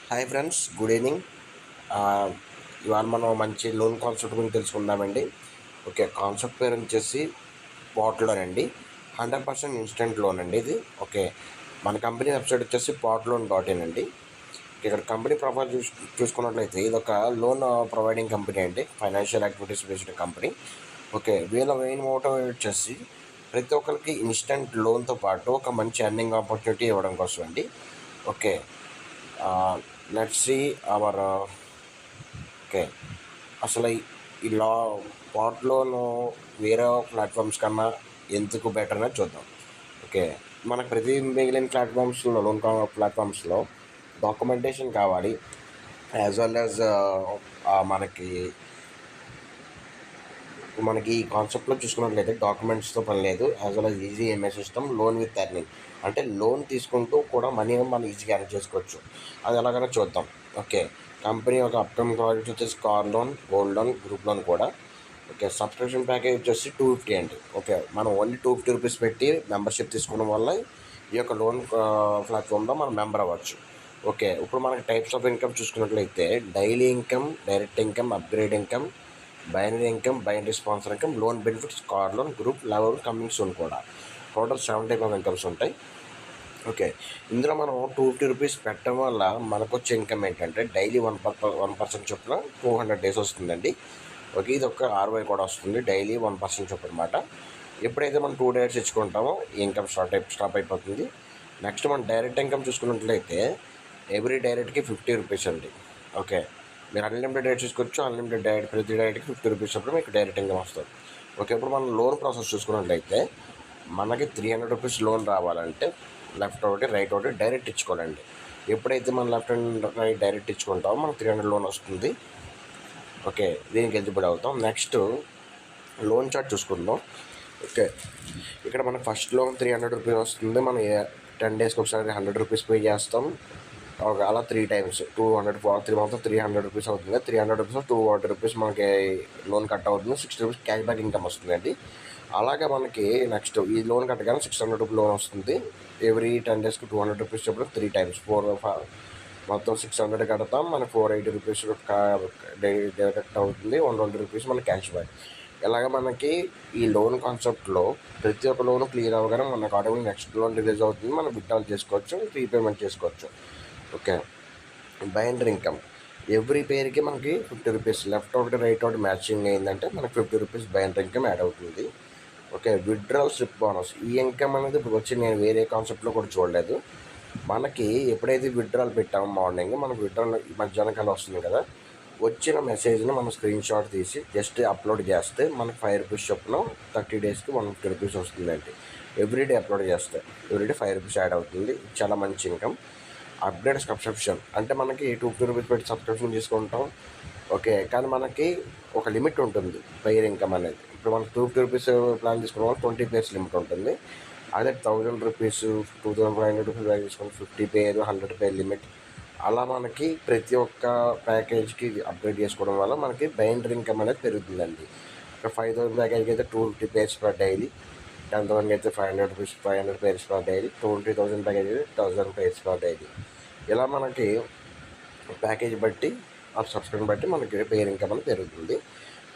Hi friends, good evening. ఇవాళ మనం మంచి లోన్ కాన్సెప్ట్ గురించి తెలుసుకుందామండి. ఓకే, కాన్సెప్ట్ పేరు వచ్చేసి పాట్ లోన్ అండి. 100% ఇన్స్టెంట్ లోన్ అండి ఇది. ఓకే, మన కంపెనీ వెబ్సైట్ వచ్చేసి POTloan.in అండి. ఇక్కడ కంపెనీ ప్రొఫైల్ చూసుకున్నట్లయితే ఇది ఒక లోన్ ప్రొవైడింగ్ కంపెనీ అండి, financial activities based company. Okay, వీళ్ళ మెయిన్ మోటో వచ్చేసి ప్రతి ఒక్కరికి ఇన్స్టెంట్ లోన్తో పాటు ఒక మంచి ఎర్నింగ్ ఆపర్చునిటీ ఇవ్వడం కోసం అండి. Okay, let's see our okay అసలు ఇలా పాట్లోను వేరే ప్లాట్ఫామ్స్ కన్నా ఎందుకు బెటర్ అనేది చూద్దాం. ఓకే, మనకు ప్రతి మిగిలిన ప్లాట్ఫామ్స్లో లోన్ ప్లాట్ఫామ్స్లో డాక్యుమెంటేషన్ కావాలి, యాజ్ వెల్ యాజ్ మనకి మనకి ఈ కాన్సెప్ట్లో చూసుకున్నట్లయితే డాక్యుమెంట్స్తో పని లేదు. As well as easy MI system, loan with earning. అంటే లోన్ తీసుకుంటూ కూడా మనీ మనం ఈజీగా ఎర్న్ చేసుకోవచ్చు. అది ఎలాగైనా చూద్దాం. ఓకే, కంపెనీ ఒక అప్కమింగ్ ప్రాజెక్ట్ వచ్చేసి car loan, gold loan, group loan కూడా. ఓకే, సబ్స్క్రిప్షన్ ప్యాకేజ్ వచ్చేసి 250 అండి. ఓకే, మనం ఓన్లీ 250 రూపీస్ పెట్టి మెంబర్షిప్ తీసుకోవడం వల్ల ఈ యొక్క లోన్ ప్లాట్ఫామ్లో మనం మెంబర్ అవ్వచ్చు. ఓకే, ఇప్పుడు మనకి టైప్స్ ఆఫ్ ఇన్కమ్ చూసుకున్నట్లయితే daily income, direct income, upgrade income, binary income, binary sponsor income, loan benefits, car loan, group level, coming soon కూడా. టోటల్ 7 టైప్ ఆఫ్ ఇన్కమ్స్ ఉంటాయి. ఓకే, ఇందులో మనం 250 రూపీస్ పెట్టడం వల్ల మనకు వచ్చే ఇన్కమ్ ఏంటంటే డైలీ 1% చొప్పున 200 డేస్ వస్తుందండి. ఓకే, ఇది ఒక ROI కూడా వస్తుంది, డైలీ 1% చొప్పున అనమాట. ఎప్పుడైతే మనం 2 డేస్ ఇచ్చుకుంటామో ఈ ఇన్కమ్ స్టాప్ అయిపోతుంది. నెక్స్ట్ మనం డైరెక్ట్ ఇన్కమ్ చూసుకున్నట్లయితే ఎవ్రీ డైరెక్ట్కి 50 రూపీస్ అండి. ఓకే, మీరు అన్లిమిటెడ్ డైరెక్ట్ తీసుకోవచ్చు. అన్లిమిటెడ్ డైరెక్ట్ ప్రతి డైరెక్ట్కి 50 రూపీస్ చొప్పున మీకు డైరెక్ట్ ఇన్కమ్ వస్తుంది. ఓకే, ఇప్పుడు మనం లోన్ ప్రాసెస్ చూసుకున్నట్లయితే మనకి 300 రూపీస్ లోన్ రావాలంటే లెఫ్ట్ ఒకటి రైట్ ఒకటి డైరెక్ట్ ఇచ్చుకోవాలండి. ఎప్పుడైతే మనం లెఫ్ట్ అండ్ రైట్ డైరెక్ట్ ఇచ్చుకుంటామో మనకు 300 లోన్ వస్తుంది. ఓకే, దీనికి ఎలిజిబుల్ అవుతాం. నెక్స్ట్ లోన్ చార్ట్ చూసుకుందాం. ఓకే, ఇక్కడ మనకు ఫస్ట్ లోన్ 300 రూపీస్ వస్తుంది. మనం 10 డేస్కి ఒకసారి 100 రూపీస్ పే చేస్తాం. అలా 3 టైమ్స్ 200 3 మొత్తం 300 రూపీస్ అవుతుంది. 300 రూపీస్ 200 రూపీస్ మనకి లోన్ కట్ అవుతుంది. 60 రూపీస్ క్యాష్ బ్యాక్ ఇన్కమ్ వస్తుందండి. అలాగే మనకి నెక్స్ట్ ఈ లోన్ కట్టగానే 600 రూపీస్ లోన్ వస్తుంది. ఎవ్రీ 10 డేస్కి 200 రూపీస్ చెప్పిన 3 టైమ్స్ 4 మొత్తం 600 కడతాం. మనకి 480 రూపీస్ డైరెక్ట్ అవుతుంది. 120 రూపీస్ మన క్యాష్ బ్యాక్. ఇలాగ మనకి ఈ లోన్ కాన్సెప్ట్లో ప్రతి ఒక్క లోన్ క్లియర్ అవ్వగానే మనకు ఆటోమేటిక్ నెక్స్ట్ లోన్ రిలీజ్ అవుతుంది. మనం విత్డ్రాల్ చేసుకోవచ్చు, రీపేమెంట్ చేసుకోవచ్చు. ఓకే, బైనరీ ఇన్కమ్ ఎవ్రీ పేరుకి మనకి 50 రూపీస్ లెఫ్ట్ ఒకటి రైట్ ఒకటి మ్యాచింగ్ అయిందంటే మనకి 50 రూపీస్ బైనరీ ఇన్కమ్ యాడ్ అవుతుంది. Okay, withdrawal slip bonus. ఈ ఇన్కమ్ అనేది ఇప్పుడు వచ్చి నేను వేరే కాన్సెప్ట్లో కూడా చూడలేదు. మనకి ఎప్పుడైతే విత్డ్రాల్ పెట్టామో మార్నింగ్ మనకు విత్డ్రాల్ మధ్యాహ్నం కల్లా వస్తుంది కదా, వచ్చిన మెసేజ్ని మనం స్క్రీన్ షాట్ తీసి జస్ట్ అప్లోడ్ చేస్తే మనకి 5 రూపీస్ చొప్పున 30 డేస్కి 150 రూపీస్ వస్తుందండి. ఎవ్రీడే అప్లోడ్ చేస్తే ఎవ్రీడే 5 రూపీస్ యాడ్ అవుతుంది. చాలా మంచి ఇన్కమ్. అప్గ్రేడ్ సబ్స్క్రిప్షన్ అంటే మనకి 250 రూపీస్ పెట్టి సబ్స్క్రిప్షన్ తీసుకుంటాం. ఓకే, కానీ మనకి ఒక లిమిట్ ఉంటుంది పైర్ ఇన్కమ్ అనేది. ఇప్పుడు మనకి 250 రూపీస్ ప్లాన్ తీసుకున్న వాళ్ళు 20 పేర్స్ లిమిట్ ఉంటుంది. అదే 1000 రూపీస్ 2500 రూపీస్ ప్లాన్ తీసుకుని 50 పేర్ 100 పేర్ లిమిట్. అలా మనకి ప్రతి ఒక్క ప్యాకేజ్కి అప్గ్రేడ్ చేసుకోవడం వల్ల మనకి బైనరీ ఇన్కమ్ అనేది పెరుగుతుందండి. ఇక్కడ 5000 ప్యాకేజ్కి అయితే 250 పేర్స్ పర్ డైలీ, 10,000 అయితే 500 rupees 500 pairs per daily, 20,000 package అయితే 1000 పేర్స్ పర్ డైలీ. ఇలా మనకి ప్యాకేజ్ బట్టి ఆ సబ్స్క్రిప్షన్ బట్టి మనకి పేర్ ఇన్కమ్ అనేది పెరుగుతుంది.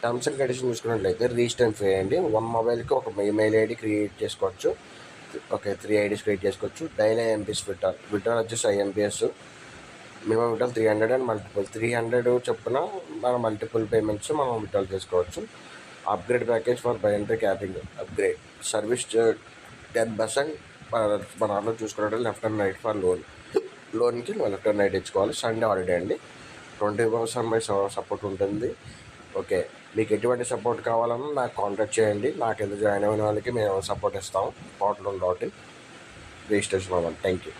టర్మ్స్ అండ్ కండిషన్ చూసుకున్నట్లయితే రీస్టైన్ ఫీ అండి. 1 మొబైల్కి ఒక ఈమెయిల్ ఐడి క్రియేట్ చేసుకోవచ్చు. ఓకే, 3 ఐడీస్ క్రియేట్ చేసుకోవచ్చు. డైలీ IMPS విత్డ్రాల్ వచ్చేసి IMPS minimum withdrawal 300 and multiple 300 చొప్పున మన మల్టిపుల్ పేమెంట్స్ మనం విత్డ్రాల్ చేసుకోవచ్చు. Upgrade package for binary capping upgrade service 10% మన ఆర్డర్ చూసుకున్నట్టు లెఫ్ట్ అండ్ రైట్ ఫర్ లోన్కి లెఫ్ట్ అండ్ రైట్ ఇచ్చుకోవాలి. సండే హాలిడే అండి. 24/7 సపోర్ట్ ఉంటుంది. ఓకే, మీకు ఎటువంటి సపోర్ట్ కావాలన్నా నాకు కాంటాక్ట్ చేయండి. నాకు ఎంత జాయిన్ అయిన వాళ్ళకి మేము సపోర్ట్ ఇస్తాము. POTloan.in రిజిస్ట్రేషన్ అవ్వండి. Thank you.